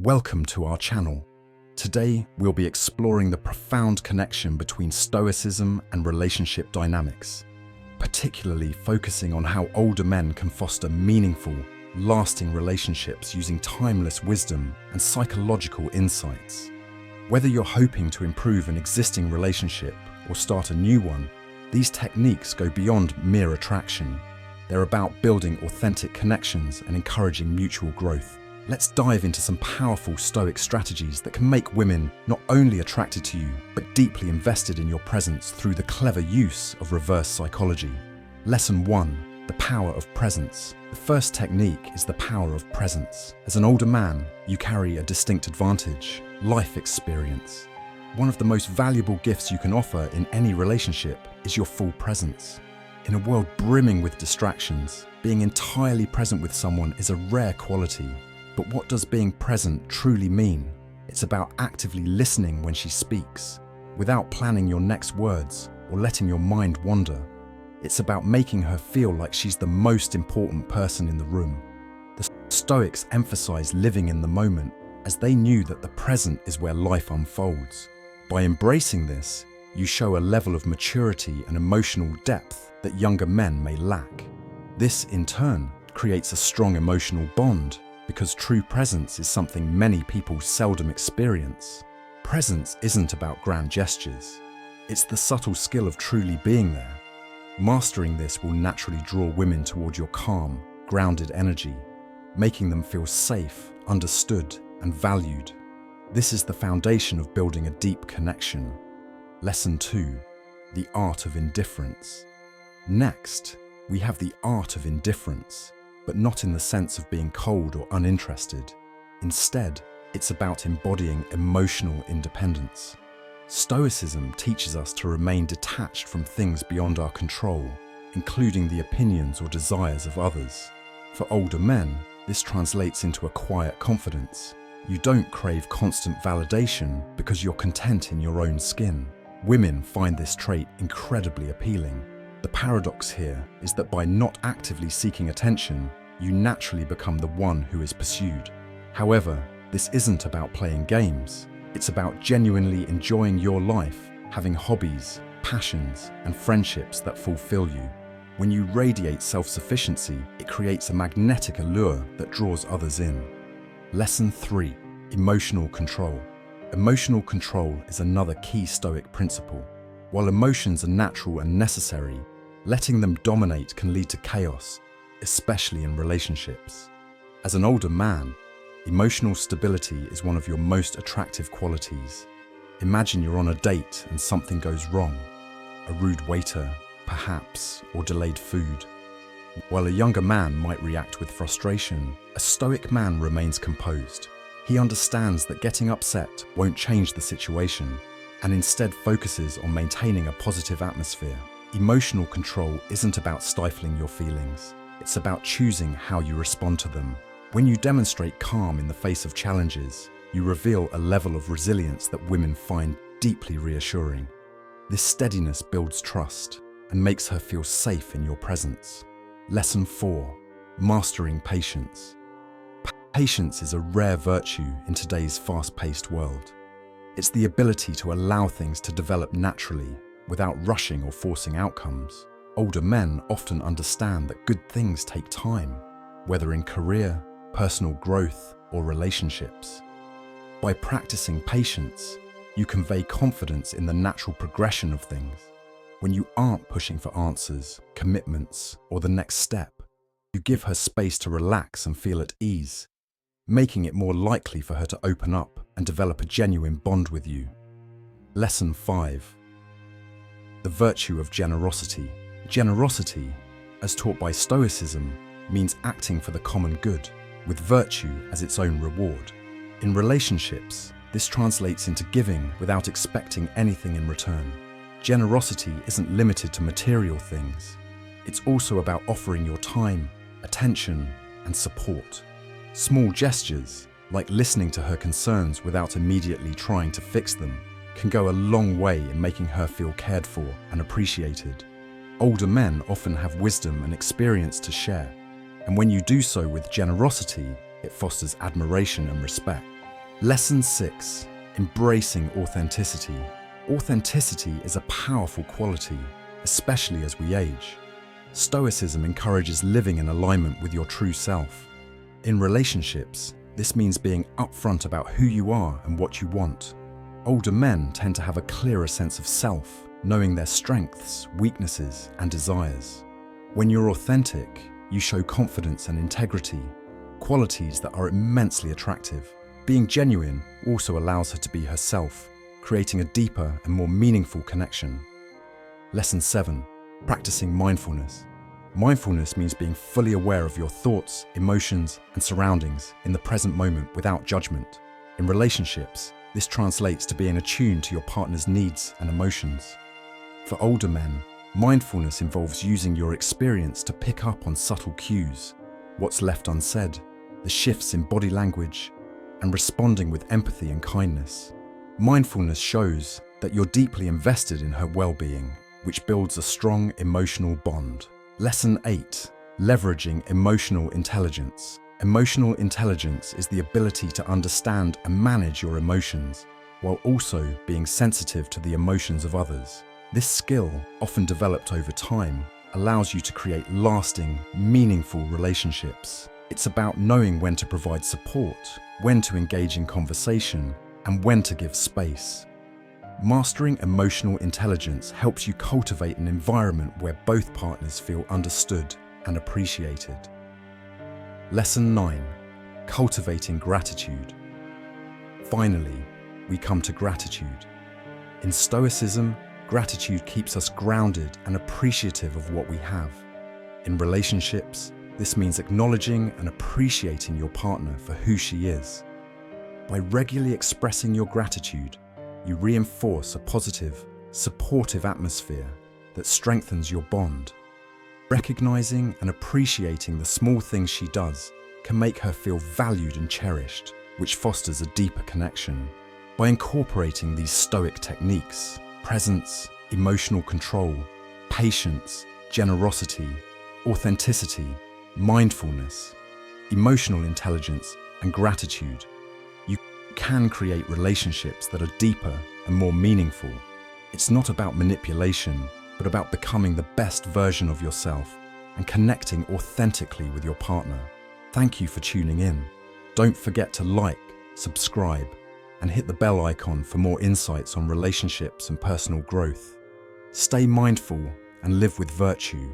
Welcome to our channel. Today, we'll be exploring the profound connection between Stoicism and relationship dynamics, particularly focusing on how older men can foster meaningful, lasting relationships using timeless wisdom and psychological insights. Whether you're hoping to improve an existing relationship or start a new one, these techniques go beyond mere attraction. They're about building authentic connections and encouraging mutual growth. Let's dive into some powerful Stoic strategies that can make women not only attracted to you, but deeply invested in your presence through the clever use of reverse psychology. Lesson 1. The power of presence. The first technique is the power of presence. As an older man, you carry a distinct advantage: life experience. One of the most valuable gifts you can offer in any relationship is your full presence. In a world brimming with distractions, being entirely present with someone is a rare quality. But what does being present truly mean? It's about actively listening when she speaks, without planning your next words or letting your mind wander. It's about making her feel like she's the most important person in the room. The Stoics emphasize living in the moment, as they knew that the present is where life unfolds. By embracing this, you show a level of maturity and emotional depth that younger men may lack. This, in turn, creates a strong emotional bond, because true presence is something many people seldom experience. Presence isn't about grand gestures. It's the subtle skill of truly being there. Mastering this will naturally draw women toward your calm, grounded energy, making them feel safe, understood, and valued. This is the foundation of building a deep connection. Lesson 2. The art of indifference. Next, we have the art of indifference, but not in the sense of being cold or uninterested. Instead, it's about embodying emotional independence. Stoicism teaches us to remain detached from things beyond our control, including the opinions or desires of others. For older men, this translates into a quiet confidence. You don't crave constant validation because you're content in your own skin. Women find this trait incredibly appealing. The paradox here is that by not actively seeking attention, you naturally become the one who is pursued. However, this isn't about playing games. It's about genuinely enjoying your life, having hobbies, passions, and friendships that fulfill you. When you radiate self-sufficiency, it creates a magnetic allure that draws others in. Lesson 3. Emotional control. Emotional control is another key Stoic principle. While emotions are natural and necessary, letting them dominate can lead to chaos, especially in relationships. As an older man, emotional stability is one of your most attractive qualities. Imagine you're on a date and something goes wrong. A rude waiter, perhaps, or delayed food. While a younger man might react with frustration, a Stoic man remains composed. He understands that getting upset won't change the situation, and instead focuses on maintaining a positive atmosphere. Emotional control isn't about stifling your feelings. It's about choosing how you respond to them. When you demonstrate calm in the face of challenges, you reveal a level of resilience that women find deeply reassuring. This steadiness builds trust and makes her feel safe in your presence. Lesson 4. Mastering patience. Patience is a rare virtue in today's fast-paced world. It's the ability to allow things to develop naturally, without rushing or forcing outcomes. Older men often understand that good things take time, whether in career, personal growth, or relationships. By practicing patience, you convey confidence in the natural progression of things. When you aren't pushing for answers, commitments, or the next step, you give her space to relax and feel at ease, making it more likely for her to open up and develop a genuine bond with you. Lesson 5. The virtue of generosity. Generosity, as taught by Stoicism, means acting for the common good, with virtue as its own reward. In relationships, this translates into giving without expecting anything in return. Generosity isn't limited to material things. It's also about offering your time, attention, and support. Small gestures, like listening to her concerns without immediately trying to fix them, can go a long way in making her feel cared for and appreciated. Older men often have wisdom and experience to share, and when you do so with generosity, it fosters admiration and respect. Lesson 6. Embracing authenticity. Authenticity is a powerful quality, especially as we age. Stoicism encourages living in alignment with your true self. In relationships, this means being upfront about who you are and what you want. Older men tend to have a clearer sense of self, knowing their strengths, weaknesses, and desires. When you're authentic, you show confidence and integrity, qualities that are immensely attractive. Being genuine also allows her to be herself, creating a deeper and more meaningful connection. Lesson 7. Practicing mindfulness. Mindfulness means being fully aware of your thoughts, emotions, and surroundings in the present moment without judgment. In relationships, this translates to being attuned to your partner's needs and emotions. For older men, mindfulness involves using your experience to pick up on subtle cues, what's left unsaid, the shifts in body language, and responding with empathy and kindness. Mindfulness shows that you're deeply invested in her well-being, which builds a strong emotional bond. Lesson 8. Leveraging emotional intelligence. Emotional intelligence is the ability to understand and manage your emotions, while also being sensitive to the emotions of others. This skill, often developed over time, allows you to create lasting, meaningful relationships. It's about knowing when to provide support, when to engage in conversation, and when to give space. Mastering emotional intelligence helps you cultivate an environment where both partners feel understood and appreciated. Lesson 9. Cultivating gratitude. Finally, we come to gratitude. In Stoicism, gratitude keeps us grounded and appreciative of what we have. In relationships, this means acknowledging and appreciating your partner for who she is. By regularly expressing your gratitude, you reinforce a positive, supportive atmosphere that strengthens your bond. Recognizing and appreciating the small things she does can make her feel valued and cherished, which fosters a deeper connection. By incorporating these Stoic techniques, presence, emotional control, patience, generosity, authenticity, mindfulness, emotional intelligence, and gratitude, you can create relationships that are deeper and more meaningful. It's not about manipulation, but about becoming the best version of yourself and connecting authentically with your partner. Thank you for tuning in. Don't forget to like, subscribe, and hit the bell icon for more insights on relationships and personal growth. Stay mindful and live with virtue.